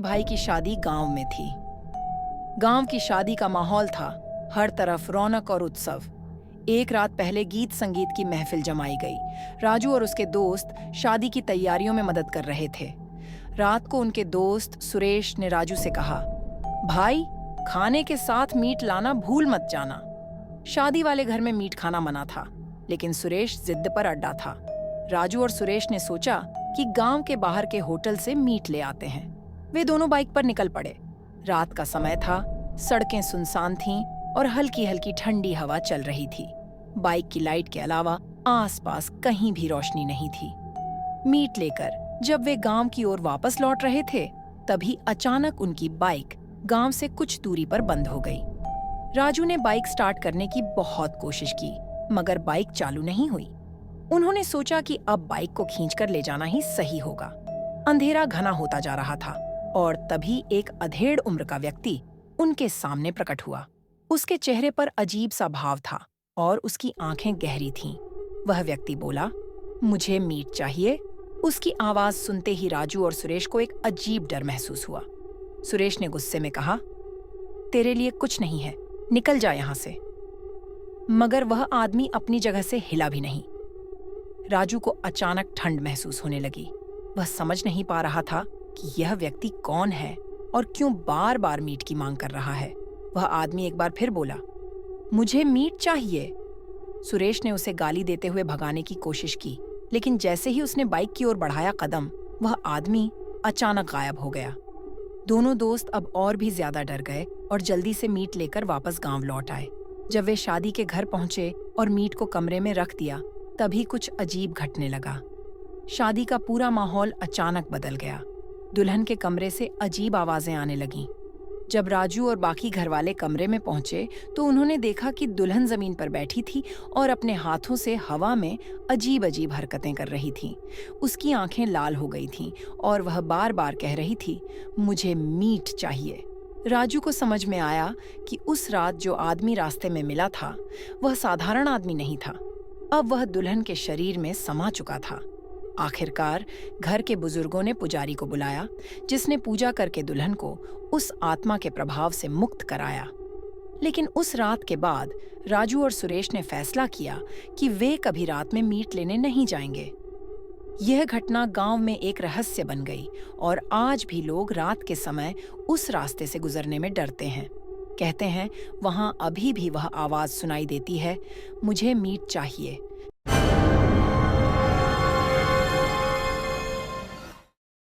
भाई की शादी गांव में थी। गांव की शादी का माहौल था, हर तरफ रौनक और उत्सव। एक रात पहले गीत संगीत की महफिल जमाई गई। राजू और उसके दोस्त शादी की तैयारियों में मदद कर रहे थे। रात को उनके दोस्त सुरेश ने राजू से कहा, भाई, खाने के साथ मीट लाना भूल मत जाना। शादी वाले घर में मीट खाना मना था, लेकिन सुरेश जिद पर अड्डा था। राजू और सुरेश ने सोचा कि गांव के बाहर के होटल से मीट ले आते हैं। वे दोनों बाइक पर निकल पड़े। रात का समय था, सड़कें सुनसान थीं और हल्की हल्की ठंडी हवा चल रही थी। बाइक की लाइट के अलावा आसपास कहीं भी रोशनी नहीं थी। मीट लेकर जब वे गांव की ओर वापस लौट रहे थे, तभी अचानक उनकी बाइक गांव से कुछ दूरी पर बंद हो गई। राजू ने बाइक स्टार्ट करने की बहुत कोशिश की, मगर बाइक चालू नहीं हुई। उन्होंने सोचा कि अब बाइक को खींचकर ले जाना ही सही होगा। अंधेरा घना होता जा रहा था और तभी एक अधेड़ उम्र का व्यक्ति उनके सामने प्रकट हुआ। उसके चेहरे पर अजीब सा भाव था और उसकी आंखें गहरी थीं। वह व्यक्ति बोला, मुझे मीट चाहिए। उसकी आवाज सुनते ही राजू और सुरेश को एक अजीब डर महसूस हुआ। सुरेश ने गुस्से में कहा, तेरे लिए कुछ नहीं है, निकल जा यहां से। मगर वह आदमी अपनी जगह से हिला भी नहीं। राजू को अचानक ठंड महसूस होने लगी। वह समझ नहीं पा रहा था कि यह व्यक्ति कौन है और क्यों बार बार मीट की मांग कर रहा है। वह आदमी एक बार फिर बोला, मुझे मीट चाहिए। सुरेश ने उसे गाली देते हुए भगाने की कोशिश की, लेकिन जैसे ही उसने बाइक की ओर बढ़ाया कदम, वह आदमी अचानक गायब हो गया। दोनों दोस्त अब और भी ज्यादा डर गए और जल्दी से मीट लेकर वापस गांव लौट आए। जब वे शादी के घर पहुंचे और मीट को कमरे में रख दिया, तभी कुछ अजीब घटने लगा। शादी का पूरा माहौल अचानक बदल गया। दुल्हन के कमरे से अजीब आवाजें आने लगीं। जब राजू और बाकी घरवाले कमरे में पहुंचे तो उन्होंने देखा कि दुल्हन जमीन पर बैठी थी और अपने हाथों से हवा में अजीब अजीब हरकतें कर रही थी। उसकी आंखें लाल हो गई थीं और वह बार बार कह रही थी, मुझे मीट चाहिए। राजू को समझ में आया कि उस रात जो आदमी रास्ते में मिला था, वह साधारण आदमी नहीं था। अब वह दुल्हन के शरीर में समा चुका था। आखिरकार घर के बुजुर्गों ने पुजारी को बुलाया, जिसने पूजा करके दुल्हन को उस आत्मा के प्रभाव से मुक्त कराया। लेकिन उस रात के बाद राजू और सुरेश ने फैसला किया कि वे कभी रात में मीट लेने नहीं जाएंगे। यह घटना गांव में एक रहस्य बन गई और आज भी लोग रात के समय उस रास्ते से गुजरने में डरते हैं। कहते हैं, वहां अभी भी वह आवाज सुनाई देती है, मुझे मीट चाहिए।